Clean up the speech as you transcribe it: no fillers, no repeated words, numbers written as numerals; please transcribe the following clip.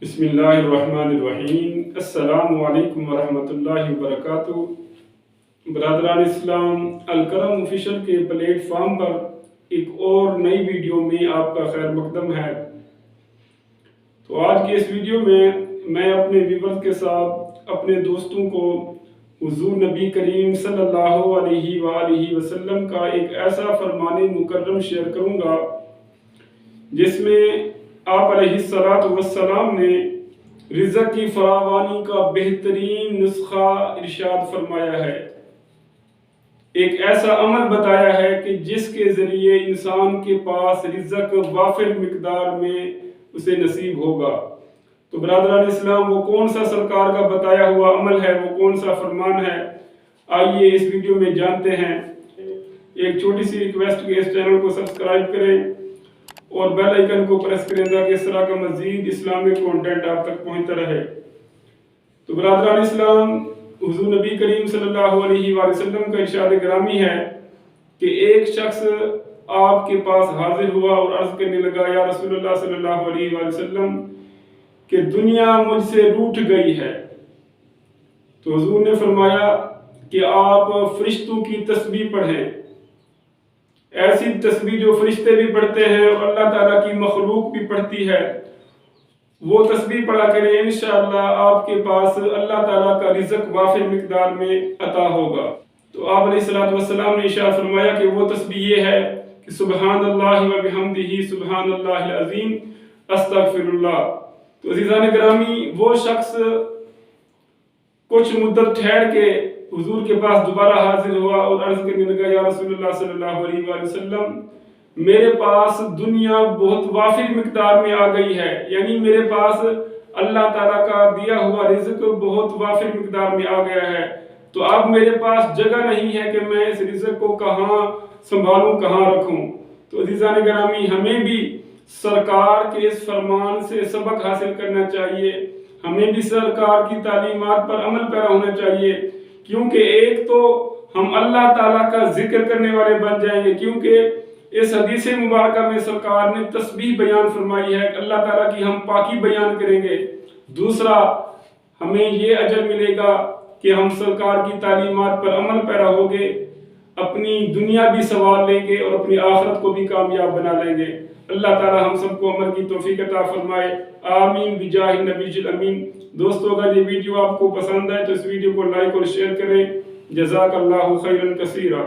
بسم اللہ الرحمن الرحیم۔ السلام علیکم ورحمۃ اللہ وبرکاتہ۔ برادران اسلام، الکرم آفیشل کے پلیٹ فارم پر ایک اور نئی ویڈیو میں آپ کا خیر مقدم ہے۔ تو آج کی اس ویڈیو میں اپنے ویورز کے ساتھ اپنے دوستوں کو حضور نبی کریم صلی اللہ علیہ وآلہ وسلم کا ایک ایسا فرمان مکرم شیئر کروں گا جس میں آپ علیہ السلام نے رزق کی فراوانی کا بہترین نسخہ ارشاد فرمایا ہے۔ ایک ایسا عمل بتایا ہے کہ جس کے ذریعے انسان کے پاس رزق وافر مقدار میں اسے نصیب ہوگا۔ تو برادران اسلام، وہ کون سا سرکار کا بتایا ہوا عمل ہے، وہ کون سا فرمان ہے، آئیے اس ویڈیو میں جانتے ہیں۔ ایک چھوٹی سی ریکویسٹ کہ اس چینل کو سبسکرائب کریں اور بیل آئیکن کو پریس کریں تاکہ اس طرح کا مزید اسلامک کنٹینٹ آپ تک پہنچتا رہے۔ تو برادران اسلام، حضور نبی کریم صلی اللہ علیہ وآلہ وسلم کا ارشاد گرامی ہے کہ ایک شخص آپ کے پاس حاضر ہوا اور عرض کرنے لگا، یا رسول اللہ صلی اللہ علیہ وآلہ وسلم کہ دنیا مجھ سے روٹھ گئی ہے۔ تو حضور نے فرمایا کہ آپ فرشتوں کی تسبیح پڑھیں، ایسی تسبیح جو فرشتے بھی پڑھتے ہیں اور اللہ تعالیٰ کی مخلوق بھی پڑھتی ہے، وہ تسبیح پڑھا کریں، انشاءاللہ آپ کے پاس اللہ تعالیٰ کا رزق وافر مقدار میں عطا ہوگا۔ تو آپ علیہ السلام نے ارشاد فرمایا کہ وہ تسبیح یہ ہے کہ سبحان اللہ و بحمدہ سبحان اللہ العظیم استغفر اللہ۔ تو عزیزان گرامی، وہ شخص کچھ مدت ٹھہر کے حضور کے پاس دوبارہ حاضر ہوا اور عرض کرنے لگا، یا رسول اللہ صلی اللہ علیہ وآلہ وسلم میرے پاس دنیا بہت وافر مقدار میں آ گئی ہے، یعنی میرے پاس اللہ تعالیٰ کا دیا ہوا رزق بہت وافر مقدار میں آ گیا ہے، تو اب میرے پاس جگہ نہیں ہے کہ میں اس رزق کو کہاں سنبھالوں، کہاں رکھوں۔ تو عزیزان گرامی، ہمیں بھی سرکار کے اس فرمان سے سبق حاصل کرنا چاہیے، ہمیں بھی سرکار کی تعلیمات پر عمل پیرا ہونا چاہیے، کیونکہ ایک تو ہم اللہ تعالیٰ کا ذکر کرنے والے بن جائیں گے، کیونکہ اس حدیث مبارکہ میں سرکار نے تسبیح بیان فرمائی ہے کہ اللہ تعالیٰ کی ہم پاکی بیان کریں گے۔ دوسرا، ہمیں یہ اجر ملے گا کہ ہم سرکار کی تعلیمات پر عمل پیرا ہو گے، اپنی دنیا بھی سنوار لیں گے اور اپنی آخرت کو بھی کامیاب بنا لیں گے۔ اللہ تعالیٰ ہم سب کو عمل کی توفیق عطا فرمائے، آمین بجاہ النبی الامین۔ دوستو، اگر یہ ویڈیو آپ کو پسند ہے تو اس ویڈیو کو لائک اور شیئر کریں۔ جزاک اللہ خیرا کثیرا۔